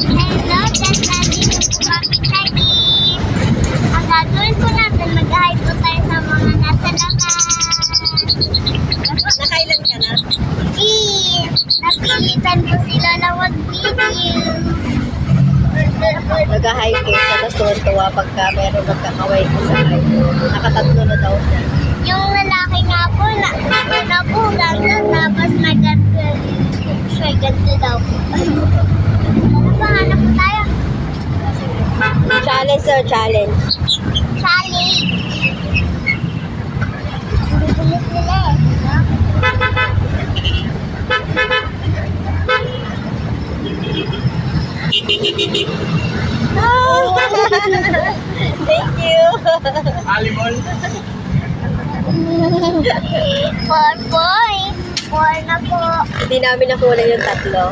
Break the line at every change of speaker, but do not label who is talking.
guys, nandito po kami sa East. Ang gagawin po natin, mag-hi po tayo sa mga nasa labas.
Nakailan ka na?
Napilitan po sila na mag-video.
Nag-high ko siya, tapos tuwan-tuwa pagka meron magkakaway ko sa high. Nakatatlo na daw siya.
Yung lalaki nga po, na po ganda, tapos naganda siya, ganda daw po. Ano ba, hanap po tayo?
Challenge sir, challenge.
Challenge! Ang bilis nila eh.
Oh! Thank you.
Alimol.
4 points. 4 na po.
Hindi namin nakuha yung tatlo.